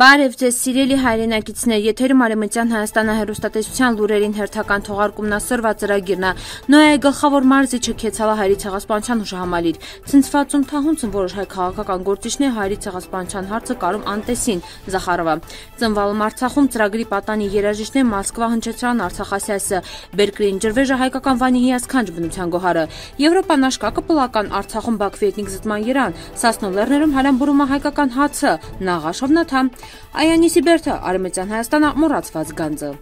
Բարև ձեզ սիրելի հայրենակիցներ, եթերում Արևմտյան Հայաստանը հեռուստատեսության լուրերին հերթական թողարկումն ասրվա ծրագիրն է։ Նոյայի գլխավոր մարզիչը Քեցալա հայերի ցեղասպանության հուշահամալիր։ Ցնցվածում թահունցն որոշ հայ քաղաքական գործիչներ հայերի ցեղասպանության հարցը կարում անտեսին Զախարովա։ Ծնվալում Արցախում ծրագրի պատանի երաժիշտներ Մոսկվա հնչեցրան Արցախասիասը, Բերկրին ջրվեժը հայկական Վանի հիասքանչ բնության գոհարը։ Եվրոպան աշկակը պլական Արցախում Բաքվի էթնիկ զտման երան, Սասնո լեռներում հարամբուրում հայկական հացը, Նաղաշ Հովնաթան, Այանիսի Բերթը, Արևմտյան Հայաստանը մոռացված գանձը։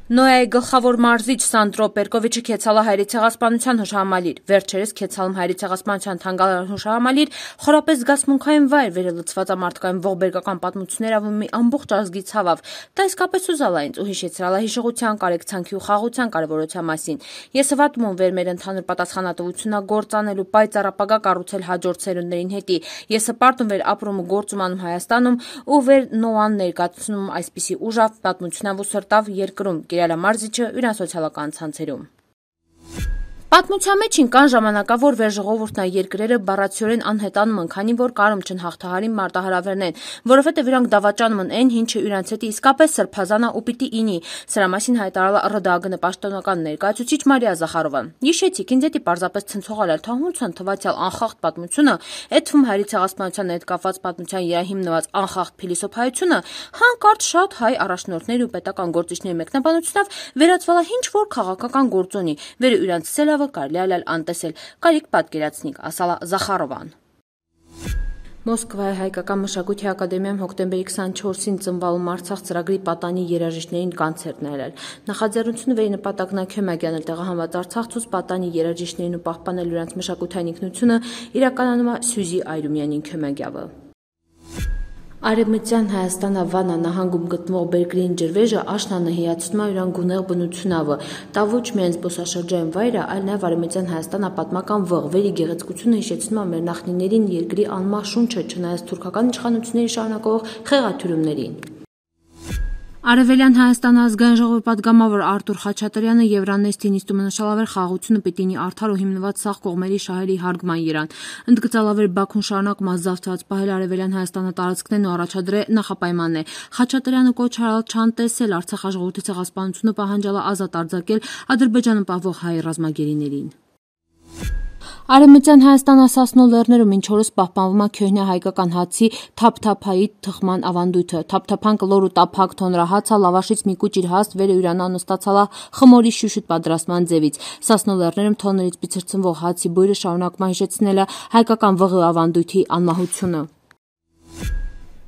Նոյայի գլխավոր մարզիչ Սանդրո Պերկովիչը Քեցալա հայերի ցեղասպանության հուշահամալիր։ Վերջերս Քեցալում հայերի ցեղասպանության թանգարան հուշահամալիր խորապես զգացմունքային վայր վերելծված ամարտկային ողբերգական պատմություններով մի ամբողջ ազգի ցավավ։ Դա իսկապես ուզալ ինձ ու հիշեցրալ է հիշողության, կարեկցանքի ու խաղաղության կարևորության մասին։ Ես հվատում եմ վեր մեր ընդհանուր պատասխանատվությունն գործանելու պայծառ ապագա կառուցել հաջորդ սերունդներին հետի։ Ես հպարտ վեր ապրում ու գործում անում Հայաստանում ու վեր նոան ներկայացնում այսպիսի ուժավ պատմությունով ու սրտավ երկրում։ Մարզիչը իրան սոցիալական ցանցերում։ Պատմության մեջին կան ժամանակավոր վերժողովուրդնա երկրերը բառացիորեն անհետանում են, քանի որ կարում չն հաղթահարին մարտահրավերն են, որովհետև իրանք դավաճանում են այն, ինչը իրանց հետ իսկապես սրբազանա ու պիտի ինի։ Սրա մասին հայտարարել ՌԴԱԳ պաշտոնական ներկայացուցիչ Մարիա Զախարովը։ Հիշեցիք, ինձ էդի պարզապես ցնցողալ էր թահունցն թվացյալ անխախտ պատմությունը, էդվում հայերի ցեղասպանության հետ կապված պատմության վրա հիմնված անխախտ փիլիսոփայությունը, հանկարծ շատ հայ առաջնորդներ ու պետական գործիչների մեկնաբանությունով վերածվала ինչ որ քաղաքական գործոնի, վերը իրանց կարելի է անտեսել, կարիք պատկերացնիք, ասալա Զախարովան։ Մոսկվայի հայկական մշակույթի ակադեմիայում հոկտեմբերի 24-ին ծնվալում Արցախ ծրագրի պատանի երաժիշտներին կոնցերտ ներել։ Նախաձեռնությունը վերի նպատակն է քյոմագյանել տեղահանված արցախցուց պատանի երաժիշտներին ու պահպանել նրանց մշակութային ինքնությունը իրականանում է Սյուզի Այրումյանին քյոմագյավը։ Արևմտյան Հայաստանը Վանա նահանգում գտնվող Բերկրին ջրվեժը աշնանհիացնում է իրան գունեղ բնությունով։ Դա ոչ միայն զբոսաշրջային վայր է, այլ նաև Արևմտյան Հայաստանը պատմական վղ, վերի գեղեցկությունը հիշեցնում է մեր նախնիներին երկրի անմահ շունչը, չնայած թուրքական իշխանությունների շարունակող խեղաթյուրումներին։ Արևելյան Հայաստան ազգային ժողովի պատգամավոր Արտուր Խաչատրյանը Եվրանեստի նիստում նշալավեր խաղաղությունը պիտի արդար ու հիմնված սաղ կողմերի շահերի հարգման երան։ Ընդգծալավեր Բաքուն շարունակում ազատված պահել Արևելյան Հայաստանը տարածքներն ու առաջադրել նախապայմաններ։ Խաչատրյանը կոչ արել չանտեսել Արցախաժողովրդի ցեղասպանությունը պահանջալա ազատ արձակել Ադրբեջանը պահվող հայ ռազմագերիներին։ Արևմտյան Հայաստանը Սասնո լեռներում ինչ օրս պահպանվում է քյոհնյա հայկական հացի թափթափայի թխման ավանդույթը։ Թափթափան կլոր ու տափակ թոնրահացը լավաշից մի կուճ իր հաստ վերը ուրանան ստացալա խմորի շուշուտ պատրաստման ձևից։ Սասնո լեռներում թոններից բիցրցնվող հացի բույրը շարունակում է հիշեցնել հայկական վղի ավանդույթի անմահությունը։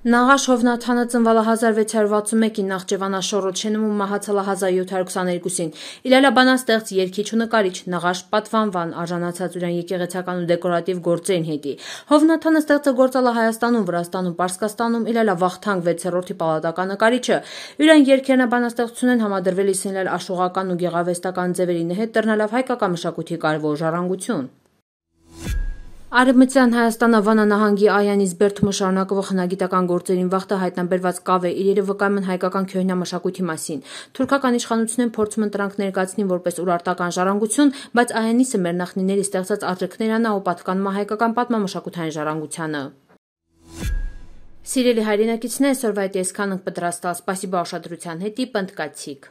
Նաղաշ Հովնաթանը ծնվալը 1661-ին Նախճեվանաշորոտ շենում ու մահացալը 1722-ին։ Իլալա բանաստեղծ, երգիչ ու նկարիչ, Նաղաշ պատվանվան արժանացած իրան եկեղեցական ու դեկորատիվ գործերին հետի։ Հովնաթանը ստեղծագործալը Հայաստանում, Վրաստանում, Պարսկաստանում, Իլալա Վախթանգ 6-րդի պալատական նկարիչը։ Իրան երգերն բանաստեղծություն են համադրվել իսինել աշխուղական ու գեղարվեստական ձևերի հետ տրնալավ հայկական մշակույթի կարևոր ժառանգություն։ Արևմտյան Հայաստանը Վանա նահանգի Այանիս Բերթումը շարունակվող հնագիտական գործերին վաղտը հայտնաբերված կավե իրերը վկայում են հայկական քյոհնյա մշակույթի մասին։ Թուրքական իշխանություններն փորձում են դրանք ներկայացնել որպես ուրարտական ժառանգություն, բայց Այանիսը մեր նախնիների ստեղծած արժեքներն է ու պատկանում է հայկական պատմամշակութային ժառանգությանը։ Սիրելի հայրենակիցներ, այսօրվա այդ այսքանը պատրաստալ, սպասիբա ուշադրության հետի պնդկացիք։